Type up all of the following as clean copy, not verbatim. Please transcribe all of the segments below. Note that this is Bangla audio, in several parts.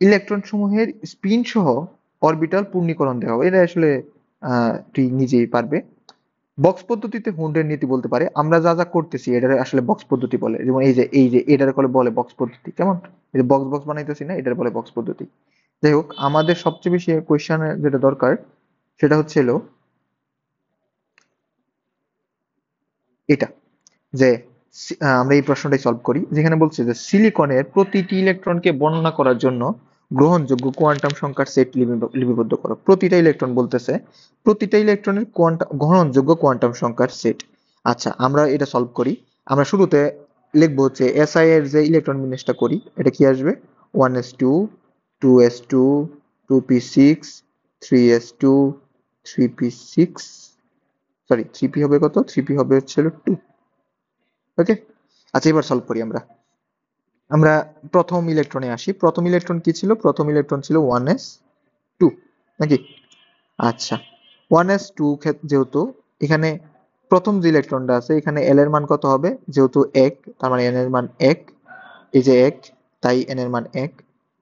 ইলেকট্রন সমূহের স্পিন সহ অরবিটাল পূর্ণীকরণ দেওয়া হবে। এটা আসলে তুই নিজেই পারবে। বক্স পদ্ধতিতে হুন্ডের নীতি বলতে পারে আমরা যা যা করতেছি এটারে আসলে বক্স পদ্ধতি বলে। যেমন এই যে এটারে বলে বক্স পদ্ধতি। কেমন? এই যে বক্স বক্স বানাইতেছি না, এটারে বলে বক্স পদ্ধতি। যাই হোক, আমাদের সবচেয়ে বেশি কোয়েশ্চেন যেটা দরকার সেটা হচ্ছে হলো এটা, যে আমরা এই প্রশ্নটাই সলভ করি, যেখানে বলছে যে সিলিকনের প্রতিটি ইলেকট্রনকে বর্ণনা করার জন্য গ্রহণযোগ্য কোয়ান্টাম সংখ্যার সেট লিপিবদ্ধ করো। প্রতিটা ইলেকট্রন বলতেছে, প্রতিটা ইলেকট্রনের গ্রহণযোগ্য কোয়ান্টাম সংখ্যার সেট। আচ্ছা, আমরা এটা সলভ করি। আমরা শুরুতে লিখবো হচ্ছে এসআই এর যে ইলেকট্রন বিন্যাসটা করি, এটা কি আসবে? 1s2, 2s2, 2p6, 3s2, 3p6, sorry 3p হবে কত, 3p হবে হচ্ছে 2। ওকে, আচ্ছা এবার সলভ করি আমরা। আমরা প্রথম ইলেকট্রনে আসি। প্রথম ইলেকট্রন কি ছিল? প্রথম ইলেকট্রন ছিল 1s2 নাকি? আচ্ছা, 1s2 যেহেতু এখানে প্রথম যে ইলেকট্রনটা আছে এখানে এল এর মান কত হবে? যেহেতু 1, তার মানে এন এর মান 1, এই যে 1, তাই এন এর মান 1।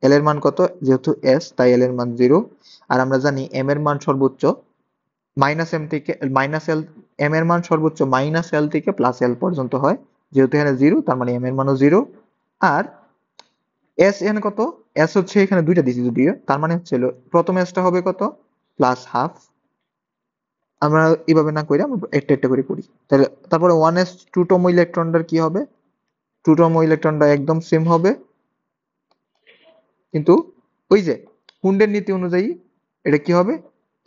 এল এর মান কত? যেহেতু এস, তাই এল এর মান 0। আর আমরা জানি এম এর মান সর্বোচ্চ মাইনাস এম থেকে মাইনাস এল, এম এর মান সর্বোচ্চ মাইনাস এল থেকে প্লাস এল পর্যন্ত হয়। যেহেতু এখানে 0, তার মানে এম এর মানও 0। আর এস এখানে কত? এস হচ্ছে এখানে দুইটা দিছি যদিও, তার মানে হচ্ছে প্রথম এসটা হবে কত? Plus half. আমরা এইভাবে না করে আমরা একটা একটা করে করি। তাহলে তারপরে 1s2 তম ইলেকট্রনটার কি হবে? 2 তম ইলেকট্রনটা একদম সেম হবে, কিন্তু ওই যে কুন্ডের নীতি অনুযায়ী এটা কি হবে?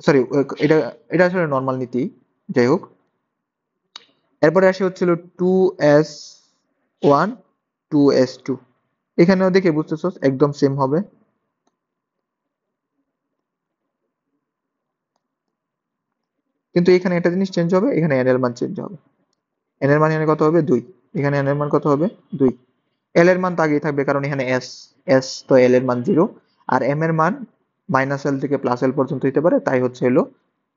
সরি, এটা এটা আসলে নর্মাল নীতি। যাই হোক, এরপরে আসে হচ্ছিল 2s1, 2s2। এখানেও দেখে বুঝতেছো একদম সেম হবে। কিন্তু এখানে একটা জিনিস চেঞ্জ হবে, এখানে n এর মান চেঞ্জ হবে। n এর মান এখানে কত হবে? 2। এখানে n এর মান কত হবে? 2। l এর মান তো আগেই থাকবে, কারণ এখানে s তো l এর মান 0। আর m এর মান মাইনাস l থেকে প্লাস l পর্যন্ত হতে পারে, তাই হচ্ছে হলো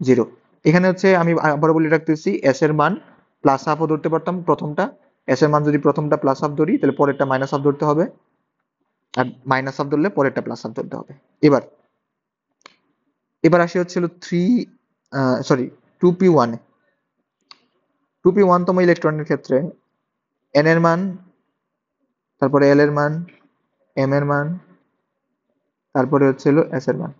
0। এখানে হচ্ছে আমি আবার বলে রাখতেছি, s এর মান প্লাস হাফও ধরতে পারতাম প্রথমটা। s এর মান যদি প্রথমটা প্লাস হাফ ধরি তাহলে পরেরটা মাইনাস হাফ ধরতে হবে, আর মাইনাস হাফ ধরলে পরেরটা প্লাস হাফ ধরতে হবে। এবার এবার আসি হচ্ছিল 2p1 এ। 2p1 তম ইলেকট্রনের ক্ষেত্রে n এর মান, তারপরে l এর মান, m এর মান, তারপরে হচ্ছে হলো s এর মান।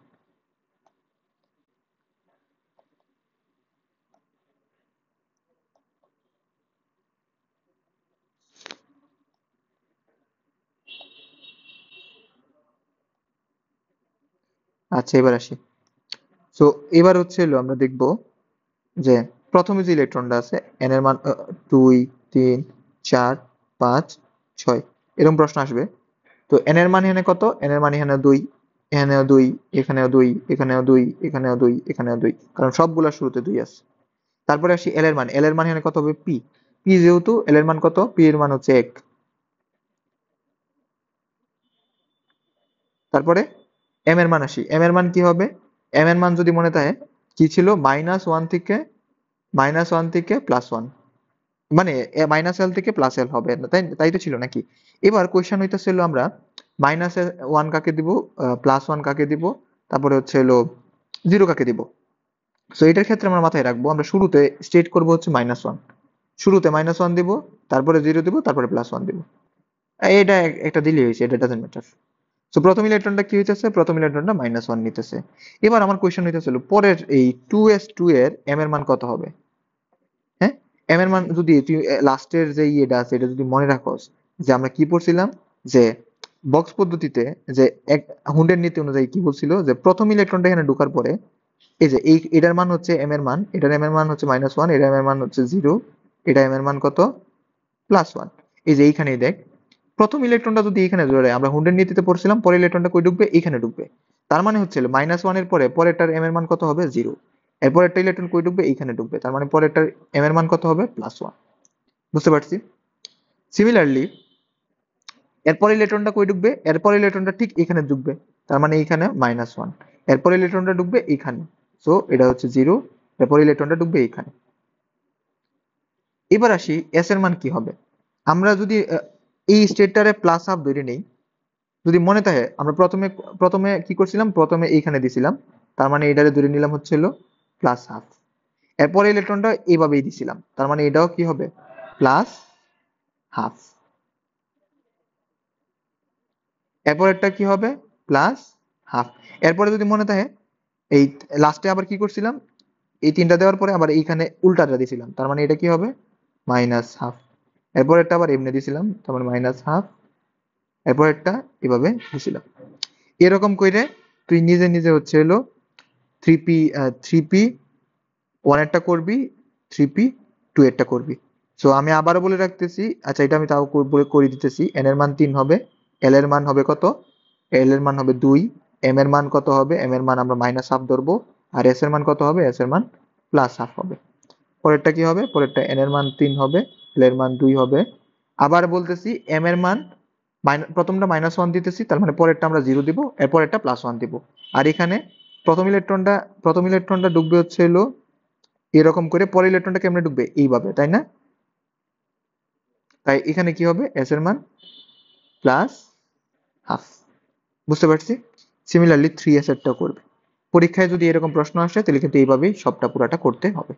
আচ্ছা এবার আসি। সো এবার হচ্ছে হলো আমরা দেখব যে প্রথমে যে ইলেকট্রনটা আছে n এর মান 2, 3, 4, 5, 6, এরকম প্রশ্ন আসবে। তো n এর মান এখানে কত? n এর মান এখানে 2, এখানেও 2, এখানেও 2, এখানেও 2, এখানেও 2, এখানেও 2, কারণ সবগুলা শুরুতে 2 আছে। তারপরে আসি l এর মান। l এর মান এখানে কত হবে? p। p যেহেতু l এর মান কত? p এর মান হচ্ছে 1। তারপরে m এর মান আসি। m এর মান কি হবে? m এর মান যদি মনে থাকে কি ছিল? -1 থেকে +1, মানে মাইনাস এল থেকে প্লাস এল হবে, তাই তাই তো ছিল নাকি? এবার কোয়েশ্চেন হইতেছিল আমরা -1 কাকে দিব, +1 কাকে দিব, তারপরে হচ্ছে হলো 0 কাকে দিব। সো এটার ক্ষেত্রে আমরা মাথায় রাখবো, আমরা শুরুতে স্টেট করব হচ্ছে -1। শুরুতে -1 দিব, তারপরে 0 দিব, তারপরে +1 দিব। এটা একটা দিলেই হয়েছে, এটা ডাজন্ট ম্যাটার। সো প্রথম ইলেকট্রনটা কি হইতেছে? প্রথম ইলেকট্রনটা -1 নিতেছে। এবার আমার কোয়েশ্চেন হইতেছিল পরের এই 2s2 এর m এর মান কত হবে? হ্যাঁ, এম এর মান যদি তুই লাস্টের যে ইয়েটা আছে এটা যদি মনে রাখোস, যে আমরা কি পড়ছিলাম, যে বক্স পদ্ধতিতে যে এক হুন্ডের নীতি অনুযায়ী কি বলছিল, যে প্রথম ইলেকট্রনটা এখানে ঢোকার পরে এই যে এটার মান হচ্ছে এম এর মান, এটার এম এর মান হচ্ছে -1, এটা এম এর মান হচ্ছে 0, এটা এম এর মান কত? +1। এই যে এইখানেই দেখ, প্রথম ইলেকট্রনটা যদি এখানে ধরে, আমরা হুন্ডের নীতিতে পড়ছিলাম পরের ইলেকট্রনটা কই ঢুকবে? এখানে ঢুকবে। তার মানে হচ্ছে -1 এর পরে পরেরটার এম এর মান কত হবে? 0। এরপর একটা ইলেকট্রন কই ঢুকবে? এইখানে ঢুকবে, তার মানে পরেরটার এম এর মান কত হবে? +1। বুঝতে পারছি? সিমিলারলি এরপর ইলেকট্রনটা কই ঢুকবে? এরপর ইলেকট্রনটা ঠিক এখানে ঢুকবে, তার মানে এইখানে -1। এরপর ইলেকট্রনটা ঢুকবে এইখানে, সো এটা হচ্ছে 0। এরপর ইলেকট্রনটা ঢুকবে এইখানে। এবার আসি এস এর মান কি হবে? আমরা যদি এই স্টেটটারে প্লাস হাফ ধরে নেই, যদি মনে থাকে আমরা প্রথমে প্রথমে কি করছিলাম, প্রথমে এইখানে দিছিলাম, তার মানে এটারে ধরে নিলাম হচ্ছে হলো প্লাস হাফ। এরপরে ইলেকট্রনটা এইভাবেই দিছিলাম, তার মানে এটাও কি হবে প্লাস হাফ। এরপরেরটা কি হবে প্লাস হাফ। এরপরে যদি মনে থাকে এই লাস্টে আবার কি করছিলাম, এই তিনটা দেওয়ার পরে আবার এইখানে উল্টাটা দিছিলাম, তার মানে এটা কি হবে মাইনাস হাফ। এরপরেরটা আবার এমনি দিছিলাম, তার মানে মাইনাস হাফ। এরপরেরটা এভাবে দিছিলাম। এরকম করে তুই নিজে নিজে হচ্ছে হলো থ্রি পি ওয়ান এরটা করবি, থ্রি পি টু এরটা করবি। সো আমি আবারও বলে রাখতেছি, আচ্ছা এটা আমি তাও করে দিতেছি। এন এর মান 3 হবে, এল এর মান হবে কত, এল এর মান হবে 2, এম এর মান কত হবে, এম এর মান আমরা মাইনাস হাফ ধরবো, আর এস এর মান কত হবে, এস এর মান প্লাস হাফ হবে। পরেরটা কি হবে, পরেরটা এন এর মান 3 হবে, এল এর মান 2 হবে। আবার বলতেছি এম এর মান প্রথমটা -1 দিতেছি, তার মানে পরেরটা আমরা 0 দিব, এরপরেরটা +1 দিব। আর এখানে প্রথম ইলেকট্রনটা প্রথম ইলেকট্রনটা ডুববে হচ্ছে হলো এরকম করে, পরের ইলেকট্রনটা কেমনে ডুববে এইভাবে, তাই না? তাই এখানে কি হবে, এস এর মান প্লাস হাফ। বুঝতে পারছি? সিমিলারলি 3s এরটাও করবে। পরীক্ষায় যদি এরকম প্রশ্ন আসে তাহলে কিন্তু এইভাবেই সবটা পুরাটা করতে হবে।